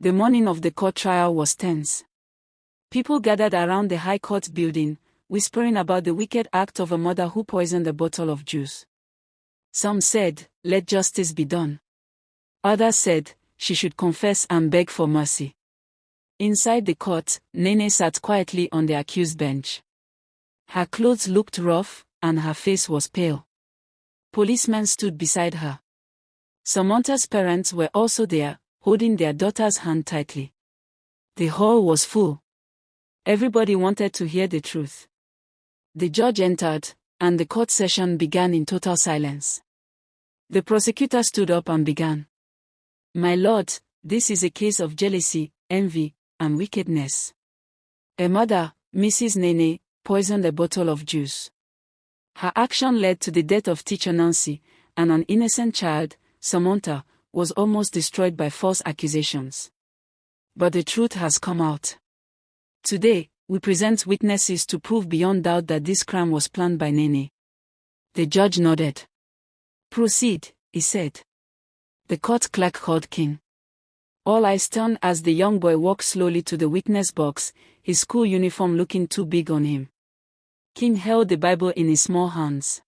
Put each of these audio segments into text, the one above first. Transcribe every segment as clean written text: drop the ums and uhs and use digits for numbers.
The morning of the court trial was tense. People gathered around the High Court building, whispering about the wicked act of a mother who poisoned a bottle of juice. Some said, "Let justice be done." Others said, she should confess and beg for mercy. Inside the court, Nene sat quietly on the accused bench. Her clothes looked rough, and her face was pale. Policemen stood beside her. Samanta's parents were also there, holding their daughter's hand tightly. The hall was full. Everybody wanted to hear the truth. The judge entered, and the court session began in total silence. The prosecutor stood up and began. "My lord, this is a case of jealousy, envy, and wickedness. A mother, Mrs. Nene, poisoned a bottle of juice. Her action led to the death of teacher Nancy, and an innocent child, Samanta, was almost destroyed by false accusations. But the truth has come out. Today, we present witnesses to prove beyond doubt that this crime was planned by Nene." The judge nodded. "Proceed," he said. The court clerk called King. All eyes turned as the young boy walked slowly to the witness box, his school uniform looking too big on him. King held the Bible in his small hands.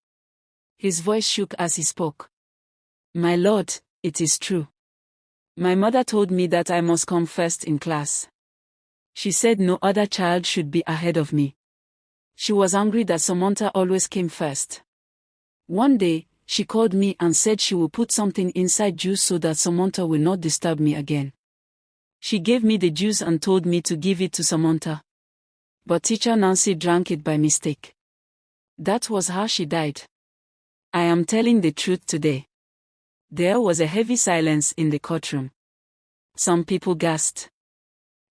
His voice shook as he spoke. "My lord, it is true. My mother told me that I must come first in class. She said no other child should be ahead of me. She was angry that Samanta always came first. One day, she called me and said she will put something inside juice so that Samanta will not disturb me again. She gave me the juice and told me to give it to Samanta. But teacher Nancy drank it by mistake. That was how she died. I am telling the truth today." There was a heavy silence in the courtroom. Some people gasped.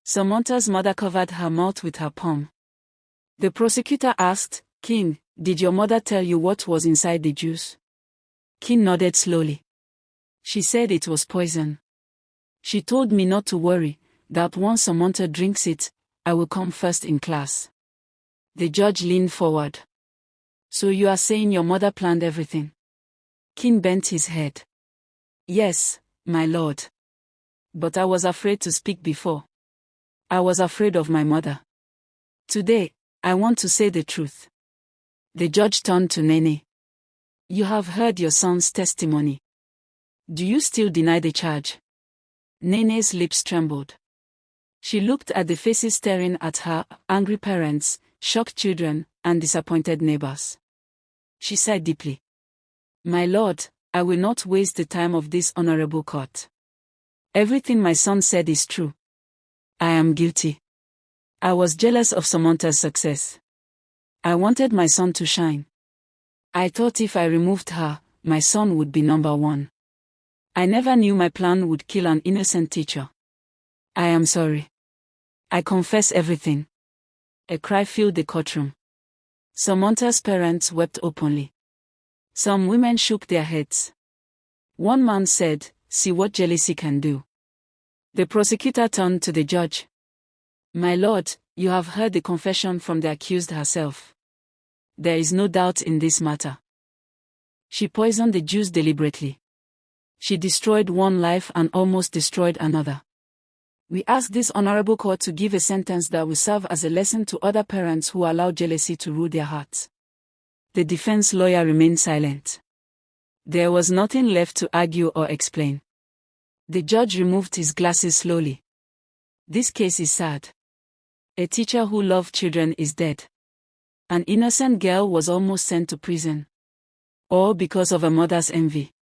Samanta's mother covered her mouth with her palm. The prosecutor asked, "King, did your mother tell you what was inside the juice?" King nodded slowly. "She said it was poison. She told me not to worry, that once Samanta drinks it, I will come first in class." The judge leaned forward. "So you are saying your mother planned everything?" King bent his head. "Yes, my lord. But I was afraid to speak before. I was afraid of my mother. Today, I want to say the truth." The judge turned to Nene. "You have heard your son's testimony. Do you still deny the charge?" Nene's lips trembled. She looked at the faces staring at her, angry parents, shocked children, and disappointed neighbors. She sighed deeply. "My lord, I will not waste the time of this honorable court. Everything my son said is true. I am guilty. I was jealous of Samanta's success. I wanted my son to shine. I thought if I removed her, my son would be number one. I never knew my plan would kill an innocent teacher. I am sorry. I confess everything." A cry filled the courtroom. Samanta's parents wept openly. Some women shook their heads. One man said, "See what jealousy can do." The prosecutor turned to the judge. "My lord, you have heard the confession from the accused herself. There is no doubt in this matter. She poisoned the juice deliberately. She destroyed one life and almost destroyed another. We ask this honorable court to give a sentence that will serve as a lesson to other parents who allow jealousy to rule their hearts." The defense lawyer remained silent. There was nothing left to argue or explain. The judge removed his glasses slowly. "This case is sad. A teacher who loved children is dead. An innocent girl was almost sent to prison. All because of a mother's envy.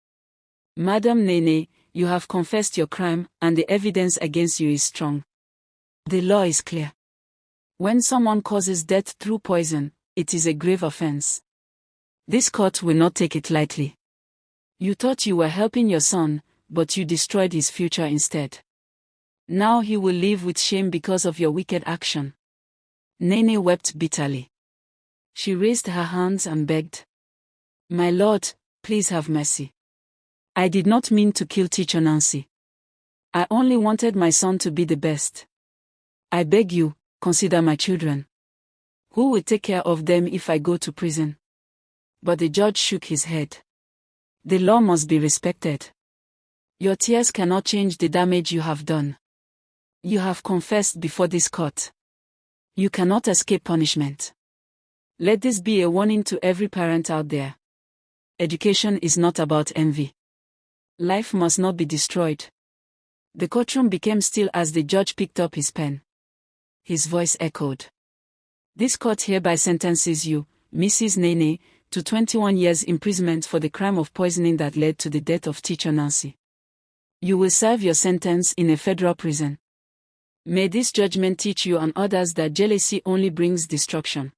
Madam Nene, you have confessed your crime, and the evidence against you is strong. The law is clear. When someone causes death through poison, it is a grave offense. This court will not take it lightly. You thought you were helping your son, but you destroyed his future instead. Now he will live with shame because of your wicked action." Nene wept bitterly. She raised her hands and begged. "My lord, please have mercy. I did not mean to kill teacher Nancy. I only wanted my son to be the best. I beg you, consider my children. Who will take care of them if I go to prison?" But the judge shook his head. "The law must be respected. Your tears cannot change the damage you have done. You have confessed before this court. You cannot escape punishment. Let this be a warning to every parent out there. Education is not about envy. Life must not be destroyed. The courtroom became still as the judge picked up his pen. His voice echoed. This court hereby sentences you, Mrs. Nene, to 21 years imprisonment for the crime of poisoning that led to the death of teacher Nancy. You will serve your sentence in a federal prison. May this judgment teach you and others that jealousy only brings destruction.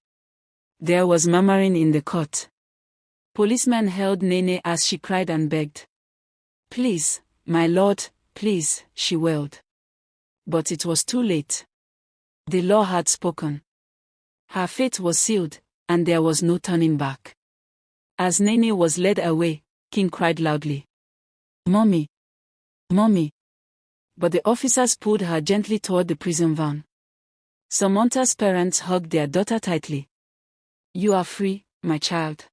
There was murmuring in the court. Policemen held Nene as she cried and begged. Please, my lord, please, she wailed. But it was too late. The law had spoken. Her fate was sealed, and there was no turning back. As Nene was led away, King cried loudly. Mommy! Mommy! But the officers pulled her gently toward the prison van. Samanta's parents hugged their daughter tightly. You are free, my child.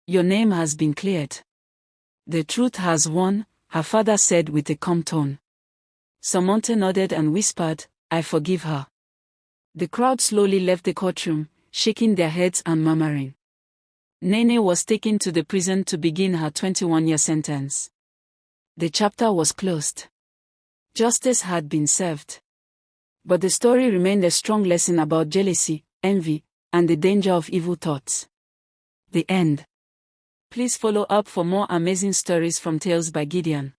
Your name has been cleared. The truth has won, her father said with a calm tone. Samanta nodded and whispered, I forgive her. The crowd slowly left the courtroom, shaking their heads and murmuring. Nene was taken to the prison to begin her 21-year sentence. The chapter was closed. Justice had been served. But the story remained a strong lesson about jealousy, envy, and the danger of evil thoughts. The end. Please follow up for more amazing stories from Tales by Gideon.